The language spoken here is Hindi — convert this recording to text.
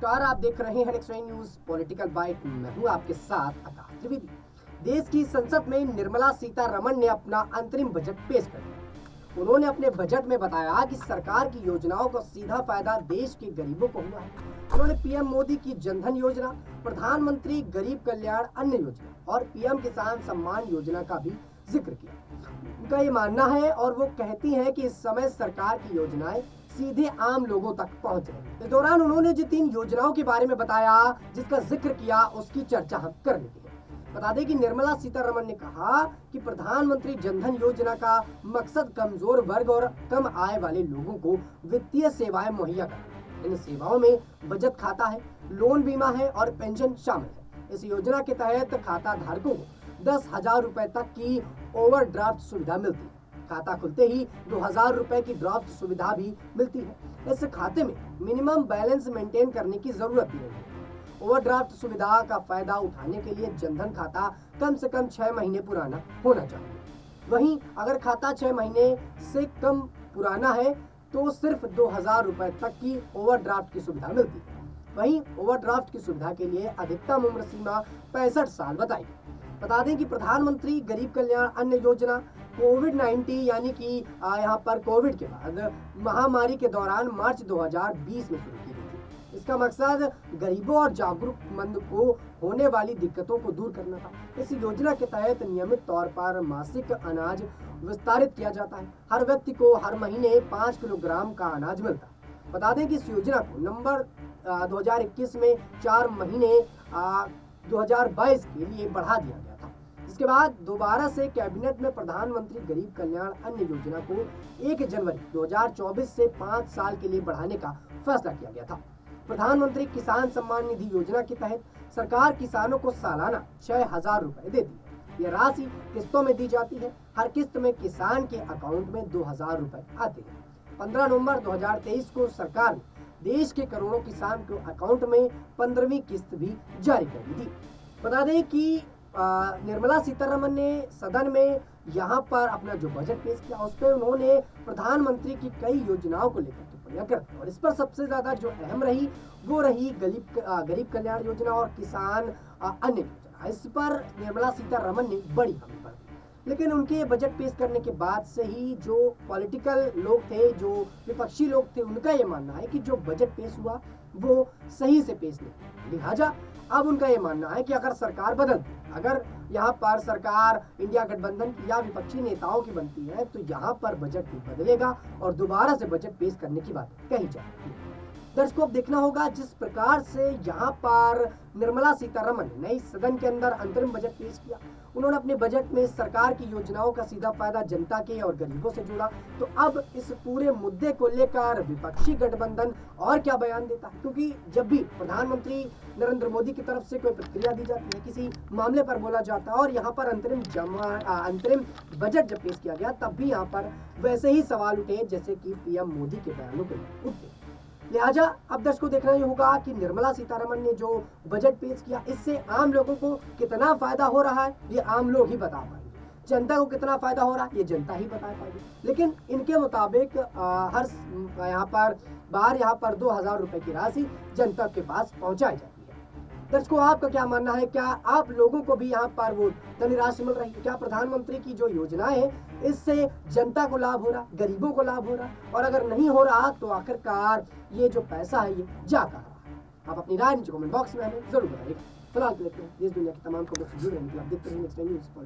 नमस्कार, आप देख रहे हैं नेक्स्ट न्यूज पॉलिटिकल बाइट। मैं हूं आपके साथ आकाश त्रिवेदी। देश की संसद में निर्मला सीतारमण ने अपना अंतरिम बजट पेश कर दिया। उन्होंने अपने बजट में बताया कि सरकार की योजनाओं का सीधा फायदा देश के गरीबों को हुआ है। उन्होंने पीएम मोदी की जनधन योजना, प्रधानमंत्री गरीब कल्याण अन्न योजना और पीएम किसान सम्मान योजना का भी जिक्र किया। उनका ये मानना है और वो कहती हैं कि इस समय सरकार की योजनाएं सीधे आम लोगों तक पहुंच रही। इस दौरान उन्होंने जिन 3 योजनाओं के बारे में बताया, जिसका जिक्र किया, उसकी चर्चा हम कर लेते हैं। बता दें कि निर्मला सीतारमण ने कहा कि प्रधानमंत्री जनधन योजना का मकसद कमजोर वर्ग और कम आय वाले लोगों को वित्तीय सेवाएं मुहैया कराना। इन सेवाओं में बचत खाता है, लोन बीमा है और पेंशन शामिल है। इस योजना के तहत खाता धारकों को 10,000 रुपए तक की ओवरड्राफ्ट सुविधा मिलती है। खाता खुलते ही 2,000 रुपए की ड्राफ्ट सुविधा भी मिलती है। इस खाते में मिनिमम बैलेंस मेंटेन करने की जरूरत भी नहीं है। ओवरड्राफ्ट सुविधा का फायदा उठाने के लिए जनधन खाता कम से कम 6 महीने पुराना होना चाहिए। वहीं अगर खाता 6 महीने से कम पुराना है तो सिर्फ 2,000 रुपए तक की ओवरड्राफ्ट की सुविधा मिलती है। वहीं ओवरड्राफ्ट की सुविधा के लिए अधिकतम उम्र सीमा 65 साल बताई। बता दें कि प्रधानमंत्री गरीब कल्याण अन्न योजना कोविड-19 यानी कि यहाँ पर कोविड के बाद महामारी के दौरान मार्च 2020 में शुरू की गई थी। इसका मकसद गरीबों और जरूरतमंद को होने वाली दिक्कतों को दूर करना था। इस योजना के तहत नियमित तौर पर मासिक अनाज विस्तारित किया जाता है। हर व्यक्ति को हर महीने 5 किलोग्राम का अनाज मिलता है। बता दें कि इस योजना को नवंबर 2021 में 4 महीने 2022 के लिए बढ़ा दिया गया था। इसके बाद दोबारा से कैबिनेट में प्रधानमंत्री गरीब कल्याण अन्न योजना को 1 जनवरी 2024 से 5 साल के लिए बढ़ाने का फैसला किया गया था। प्रधानमंत्री किसान सम्मान निधि योजना के तहत सरकार किसानों को सालाना 6,000 रुपए देती है। यह राशि किस्तों में दी जाती है। हर किस्त में किसान के अकाउंट में 2,000 रुपए आते हैं। 15 नवंबर 2023 को सरकार ने देश के करोड़ों किसान के अकाउंट में 15वीं किस्त भी जारी कर दी थी। बता दें कि निर्मला सीतारमण ने सदन में यहाँ पर अपना जो बजट पेश किया, उस पर उन्होंने प्रधानमंत्री की कई योजनाओं को लेकर टिप्पणियां कर दी और इस पर सबसे ज्यादा जो अहम रही वो रही गरीब कल्याण योजना और किसान अन्न योजना। इस पर निर्मला सीतारमण ने बड़ी हमी भर दी। लेकिन उनके बजट पेश करने के बाद से ही जो पॉलिटिकल लोग थे, जो विपक्षी लोग थे, उनका ये मानना है कि जो बजट पेश हुआ वो सही से पेश नहीं। लिहाजा अब उनका ये मानना है कि अगर सरकार बदलती, अगर यहाँ पर सरकार इंडिया गठबंधन की या विपक्षी नेताओं की बनती है तो यहाँ पर बजट भी बदलेगा और दोबारा से बजट पेश करने की बात कही जाएगी। दर्शकों, अब देखना होगा जिस प्रकार से यहाँ पर निर्मला सीतारमण ने नई सदन के अंदर अंतरिम बजट पेश किया। उन्होंने अपने बजट में सरकार की योजनाओं का सीधा फायदा जनता के और गरीबों से जोड़ा। तो अब इस पूरे मुद्दे को लेकर विपक्षी गठबंधन और क्या बयान देता है, क्योंकि जब भी प्रधानमंत्री नरेंद्र मोदी की तरफ से कोई प्रतिक्रिया दी जाती है, किसी मामले पर बोला जाता है और यहाँ पर अंतरिम बजट जब पेश किया गया तब भी यहाँ पर वैसे ही सवाल उठे जैसे कि पीएम मोदी के बयानों के उठते। लिहाजा अब दर्शकों को देखना ही होगा कि निर्मला सीतारमण ने जो बजट पेश किया, इससे आम लोगों को कितना फायदा हो रहा है ये आम लोग ही बता पाएंगे। जनता को कितना फायदा हो रहा है ये जनता ही बता पाएगी। लेकिन इनके मुताबिक हर यहाँ पर 2,000 रुपए की राशि जनता के पास पहुंचाई जाती है। दर्शकों, आपका क्या मानना है? क्या आप लोगों को भी यहाँ पर वो धनराशि मिल रही है? क्या प्रधानमंत्री की जो योजनाएं है इससे जनता को लाभ हो रहा, गरीबों को लाभ हो रहा? और अगर नहीं हो रहा तो आखिरकार ये जो पैसा है ये जा कहाँ रहा है? आप अपनी राय नीचे कमेंट बॉक्स में हमें जरूर बताइएगा। फिलहाल के लिए देश दुनिया की तमाम खबरों से जुड़े रहने के लिए आप देखते रहिए नेक्स्ट न्यूज़।